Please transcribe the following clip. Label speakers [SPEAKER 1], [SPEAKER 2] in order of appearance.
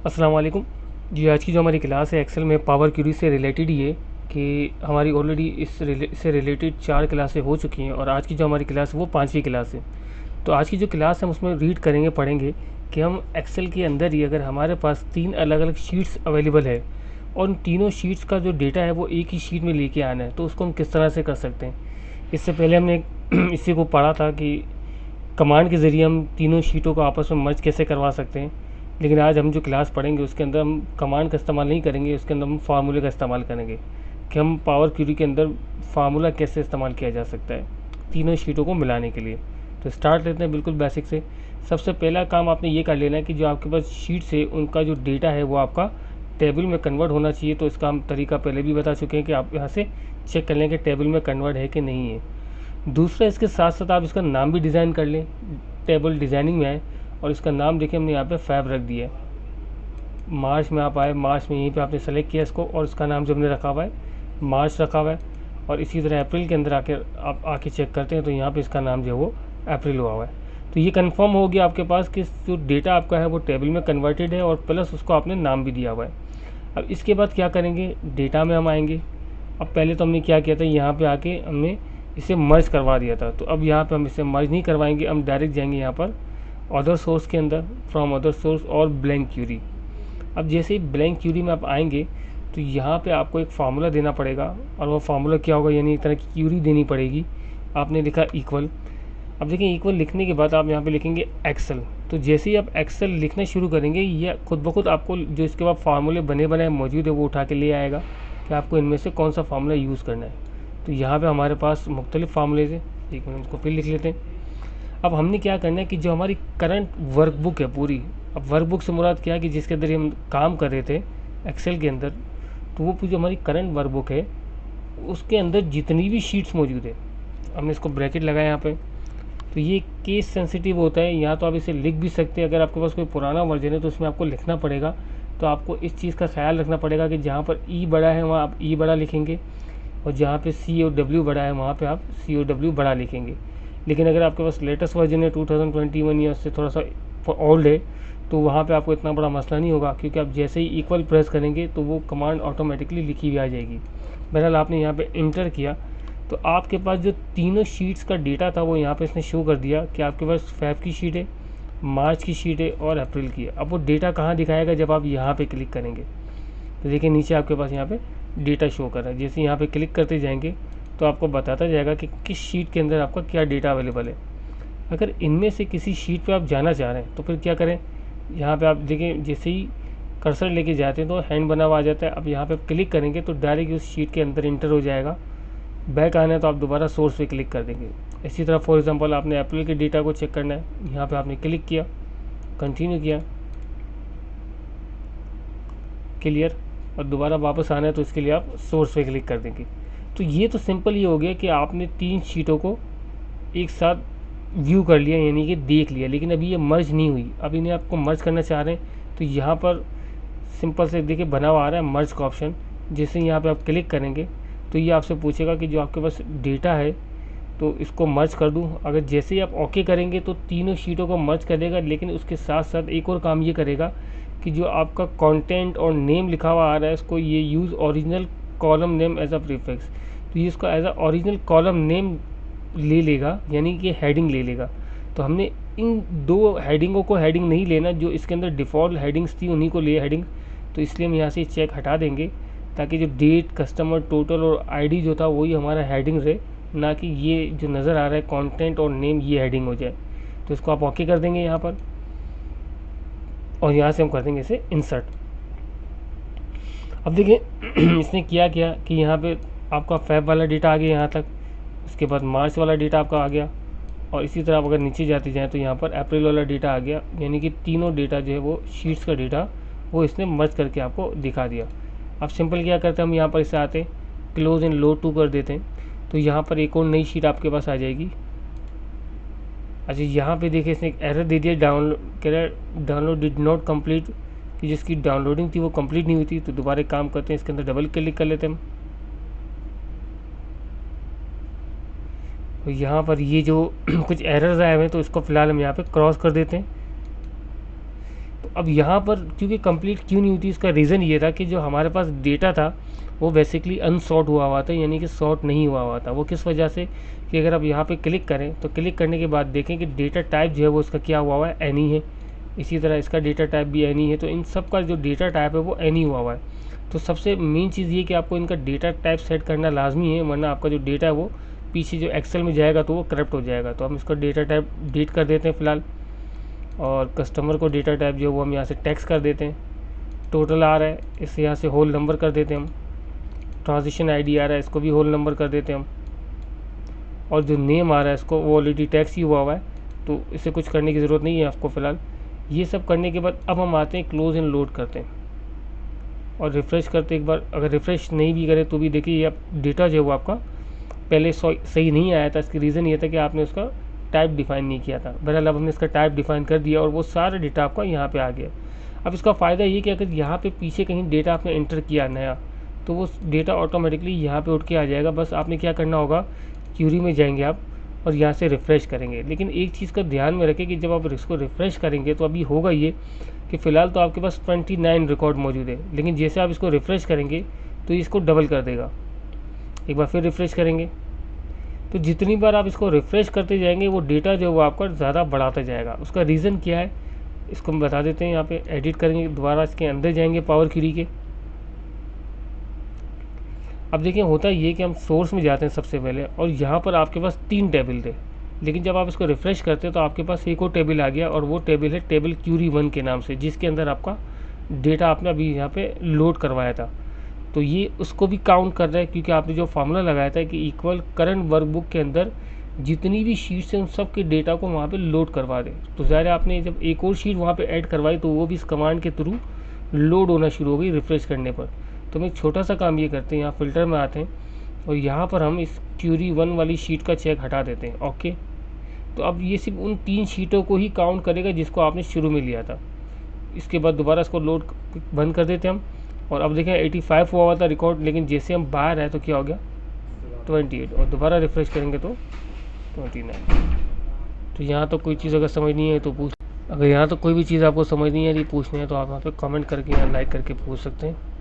[SPEAKER 1] अस्सलाम वालेकुम जी। आज की जो हमारी क्लास है एक्सेल में पावर क्यूरी से रिलेटेड ही है कि हमारी ऑलरेडी इससे रिलेटेड 4 क्लासें हो चुकी हैं और आज की जो हमारी क्लास है वो 5वीं क्लास है। तो आज की जो क्लास है हम उसमें रीड करेंगे, पढ़ेंगे कि हम एक्सेल के अंदर ही अगर हमारे पास 3 अलग अलग शीट्स अवेलेबल है और उन तीनों शीट्स का जो डेटा है वो एक ही शीट में लेके आना है तो उसको हम किस तरह से कर सकते हैं। इससे पहले हमने इसी को पढ़ा था कि कमांड के ज़रिए हम तीनों शीटों को आपस में मर्ज कैसे करवा सकते हैं। लेकिन आज हम जो क्लास पढ़ेंगे उसके अंदर हम कमांड का इस्तेमाल नहीं करेंगे, उसके अंदर हम फार्मूले का इस्तेमाल करेंगे कि हम पावर क्यूरी के अंदर फार्मूला कैसे इस्तेमाल किया जा सकता है तीनों शीटों को मिलाने के लिए। तो स्टार्ट लेते हैं बिल्कुल बेसिक से। सबसे पहला काम आपने ये कर लेना है कि जो आपके पास शीट्स है उनका जो डेटा है वो आपका टेबल में कन्वर्ट होना चाहिए। तो इसका हम तरीका पहले भी बता चुके हैं कि आप यहाँ से चेक कर लें कि टेबल में कन्वर्ट है कि नहीं है। दूसरा, इसके साथ साथ आप इसका नाम भी डिज़ाइन कर लें। टेबल डिज़ाइनिंग में है और इसका नाम देखिए हमने यहाँ पे फैब रख दिया है। मार्च में आप आए, मार्च में यहीं पे आपने सेलेक्ट किया इसको और इसका नाम जो हमने रखा हुआ है मार्च रखा हुआ है। और इसी तरह अप्रैल के अंदर आके आप आके चेक करते हैं तो यहाँ पे इसका नाम जो है वो अप्रैल हुआ हुआ है। तो ये कंफर्म हो गया आपके पास कि जो डेटा आपका है वो टेबल में कन्वर्टेड है और प्लस उसको आपने नाम भी दिया हुआ है। अब इसके बाद क्या करेंगे, डेटा में हम आएंगे। अब पहले तो हमने क्या किया था, यहाँ पे आके हमने इसे मर्ज करवा दिया था। तो अब यहाँ पे हम इसे मर्ज नहीं करवाएंगे, हम डायरेक्ट जाएंगे यहाँ पर अदर सोर्स के अंदर, फ्रॉम अदर सोर्स और ब्लैंक क्यूरी। अब जैसे ही ब्लैंक क्यूरी में आप आएंगे तो यहाँ पे आपको एक फार्मूला देना पड़ेगा और वो फार्मूला क्या होगा, यानी एक तरह की क्यूरी देनी पड़ेगी। आपने लिखा इक्वल। अब देखिए इक्वल लिखने के बाद आप यहाँ पे लिखेंगे एक्सेल। तो जैसे ही आप एक्सेल लिखना शुरू करेंगे ये खुद ब खुद आपको जो इसके बाद फार्मूले बने बनाए मौजूद है वो उठा के ले आएगा कि आपको इनमें से कौन सा फार्मूला यूज़ करना है। तो यहाँ पे हमारे पास मुख्तलिफ फार्मूले हैं। एक मिनट उसको फिर लिख लेते हैं। अब हमने क्या करना है कि जो हमारी करंट वर्कबुक है पूरी, अब वर्कबुक से मुराद क्या है कि जिसके अंदर हम काम कर रहे थे एक्सेल के अंदर, तो वो जो हमारी करंट वर्कबुक है उसके अंदर जितनी भी शीट्स मौजूद है, हमने इसको ब्रैकेट लगाया यहाँ पे। तो ये केस सेंसिटिव होता है, यहाँ तो आप इसे लिख भी सकते हैं। अगर आपके पास कोई पुराना वर्जन है तो उसमें आपको लिखना पड़ेगा। तो आपको इस चीज़ का ख्याल रखना पड़ेगा कि जहाँ पर ई बड़ा है वहाँ आप ई बड़ा लिखेंगे और जहाँ पे सी और डब्ल्यू बड़ा है वहाँ पे आप सी और डब्ल्यू बड़ा लिखेंगे। लेकिन अगर आपके पास लेटेस्ट वर्जन है 2021 या उससे थोड़ा सा ओल्ड है तो वहाँ पे आपको इतना बड़ा मसला नहीं होगा, क्योंकि आप जैसे ही इक्वल प्रेस करेंगे तो वो कमांड ऑटोमेटिकली लिखी हुई आ जाएगी। बहरहाल आपने यहाँ पे इंटर किया तो आपके पास जो तीनों शीट्स का डेटा था वो यहाँ पे इसने शो कर दिया कि आपके पास फैब की शीट है, मार्च की शीट है और अप्रैल की है। अब वो डेटा कहाँ दिखाएगा, जब आप यहाँ पे क्लिक करेंगे तो देखिए नीचे आपके पास यहाँ पे डेटा शो कर रहा है। जैसे यहाँ पे क्लिक करते जाएंगे तो आपको बताता जाएगा कि किस शीट के अंदर आपका क्या डेटा अवेलेबल है। अगर इनमें से किसी शीट पे आप जाना चाह रहे हैं तो फिर क्या करें, यहाँ पे आप देखें जैसे ही कर्सर लेके जाते हैं तो हैंड बना हुआ आ जाता है। अब यहाँ पे क्लिक करेंगे तो डायरेक्ट उस शीट के अंदर इंटर हो जाएगा। बैक आना है तो आप दोबारा सोर्स पे क्लिक कर देंगे। इसी तरह फॉर एग्जांपल आपने अप्रैल के डेटा को चेक करना है, यहाँ पे आपने क्लिक किया, कंटिन्यू किया, क्लियर, और दोबारा वापस आना है तो इसके लिए आप सोर्स पे क्लिक कर देंगे। तो ये तो सिंपल ये हो गया कि आपने 3 शीटों को एक साथ व्यू कर लिया, यानी कि देख लिया। लेकिन अभी ये मर्ज नहीं हुई, अब इन्हें आपको मर्ज करना चाह रहे हैं तो यहाँ पर सिंपल से देखिए बना हुआ आ रहा है मर्ज का ऑप्शन। जैसे यहाँ पे आप क्लिक करेंगे तो ये आपसे पूछेगा कि जो आपके पास डेटा है तो इसको मर्ज कर दूं। अगर जैसे ही आप ओके करेंगे तो तीनों शीटों को मर्ज कर देगा। लेकिन उसके साथ साथ एक और काम ये करेगा कि जो आपका कंटेंट और नेम लिखा हुआ आ रहा है इसको ये use original column name as a prefix, तो ये इसको as a original column name ले लेगा, यानी कि हेडिंग ले लेगा। तो हमने इन 2 हेडिंगों को हेडिंग नहीं लेना, जो इसके अंदर डिफ़ॉल्ट हेडिंग्स थी उन्हीं को लिए हेडिंग। तो इसलिए हम यहाँ से चेक हटा देंगे ताकि जो डेट, कस्टमर, टोटल और आईडी जो था वही हमारा हेडिंग रहे, ना कि ये जो नज़र आ रहा है कंटेंट और नेम ये हेडिंग हो जाए। तो इसको आप ओके कर देंगे यहाँ पर और यहाँ से हम कर देंगे इसे इंसर्ट। अब देखिए इसने किया क्या कि यहाँ पे आपका फैब वाला डेटा आ गया यहाँ तक, उसके बाद मार्च वाला डेटा आपका आ गया और इसी तरह आप अगर नीचे जाते जाएँ तो यहाँ पर अप्रैल वाला डेटा आ गया। यानी कि तीनों डेटा जो है वो शीट्स का डेटा वो इसने मर्ज करके आपको दिखा दिया। अब सिंपल क्या करते हैं, हम यहाँ पर इसे आते क्लोज एंड लोड टू कर देते हैं तो यहाँ पर एक और नई शीट आपके पास आ जाएगी। अच्छा यहाँ पे देखिए इसने एक एरर दे दिया, डाउनलोड डिड नॉट कंप्लीट, कि जिसकी डाउनलोडिंग थी वो कंप्लीट नहीं हुई थी। तो दोबारा काम करते हैं, इसके अंदर डबल क्लिक कर लेते हैं हम। तो यहाँ पर ये जो कुछ एरर्स आए हुए हैं तो इसको फ़िलहाल हम यहाँ पे क्रॉस कर देते हैं। तो अब यहाँ पर क्योंकि कंप्लीट क्यों नहीं होती, इसका रीज़न ये था कि जो हमारे पास डेटा था वो बेसिकली अनसॉर्ट हुआ हुआ था, यानी कि सॉर्ट नहीं हुआ हुआ था। वो किस वजह से कि अगर आप यहाँ पे क्लिक करें तो क्लिक करने के बाद देखें कि डेटा टाइप जो है वो इसका क्या हुआ हुआ है, एनी है। इसी तरह इसका डेटा टाइप भी एनी है। तो इन सब का जो डेटा टाइप है वो एनी हुआ हुआ है। तो सबसे मेन चीज़ ये कि आपको इनका डेटा टाइप सेट करना लाजमी है, वरना आपका जो डेटा है वो पीछे जो एक्सेल में जाएगा तो वो करप्ट हो जाएगा। तो हम इसका डेटा टाइप डिलीट कर देते हैं फ़िलहाल, और कस्टमर को डेटा टाइप जो है वो हम यहाँ से टेक्स्ट कर देते हैं। टोटल आ रहा है, इसे यहाँ से होल नंबर कर देते हैं हम। ट्रांजिशन आईडी आ रहा है, इसको भी होल नंबर कर देते हैं हम। और जो नेम आ रहा है इसको वो ऑलरेडी टैक्स ही हुआ हुआ है, तो इसे कुछ करने की ज़रूरत नहीं है आपको फ़िलहाल। ये सब करने के बाद अब हम आते हैं क्लोज एंड लोड करते हैं और रिफ़्रेश करते एक बार। अगर रिफ़्रेश नहीं भी करें तो भी देखिए ये डेटा जो है वो आपका पहले सही नहीं आया था। इसकी रीज़न ये था कि आपने उसका टाइप डिफ़ाइन नहीं किया था। बहरहाल अब हमने इसका टाइप डिफ़ाइन कर दिया और वो सारा डेटा आपका यहाँ पे आ गया। अब इसका फ़ायदा ये कि अगर यहाँ पे पीछे कहीं डेटा आपने एंटर किया नया, तो वो डेटा ऑटोमेटिकली यहाँ पे उठ के आ जाएगा। बस आपने क्या करना होगा, क्यूरी में जाएंगे आप और यहाँ से रिफ़्रेश करेंगे। लेकिन एक चीज़ का ध्यान में रखें कि जब आप इसको रिफ़्रेश करेंगे तो अभी होगा ये कि फ़िलहाल तो आपके पास 29 रिकॉर्ड मौजूद है, लेकिन जैसे आप इसको रिफ़्रेश करेंगे तो इसको डबल कर देगा। एक बार फिर रिफ़्रेश करेंगे तो जितनी बार आप इसको रिफ़्रेश करते जाएंगे वो डेटा जो है वो आपका ज़्यादा बढ़ाता जाएगा। उसका रीज़न क्या है इसको हम बता देते हैं। यहाँ पे एडिट करेंगे, दोबारा इसके अंदर जाएंगे पावर क्वेरी के। अब देखिए होता ये कि हम सोर्स में जाते हैं सबसे पहले, और यहाँ पर आपके पास 3 टेबल थे, लेकिन जब आप इसको रिफ़्रेश करते हैं तो आपके पास एक और टेबल आ गया, और वो टेबल है टेबल क्यूरी 1 के नाम से, जिसके अंदर आपका डेटा आपने अभी यहाँ पे लोड करवाया था। तो ये उसको भी काउंट कर रहा है, क्योंकि आपने जो फार्मूला लगाया था कि इक्वल करंट वर्कबुक के अंदर जितनी भी शीट्स हैं उन सब के डेटा को वहाँ पे लोड करवा दें। तो ज़ाहिर है आपने जब एक और शीट वहाँ पे ऐड करवाई तो वो भी इस कमांड के थ्रू लोड होना शुरू हो गई रिफ़्रेश करने पर। तो हम एक छोटा सा काम ये करते हैं, यहाँ फ़िल्टर में आते हैं और यहाँ पर हम इस क्यूरी 1 वाली शीट का चेक हटा देते हैं। ओके, तो अब ये सिर्फ उन 3 शीटों को ही काउंट करेगा जिसको आपने शुरू में लिया था। इसके बाद दोबारा इसको लोड बंद कर देते हैं हम, और अब देखें 85 हुआ था रिकॉर्ड, लेकिन जैसे हम बाहर आए तो क्या हो गया 28, और दोबारा रिफ़्रेश करेंगे तो 29। तो यहाँ तो कोई चीज़ अगर समझ नहीं है तो अगर यहाँ तो कोई भी चीज़ आपको समझ नहीं है यदि पूछनी है तो आप यहाँ पे कमेंट करके या लाइक करके पूछ सकते हैं।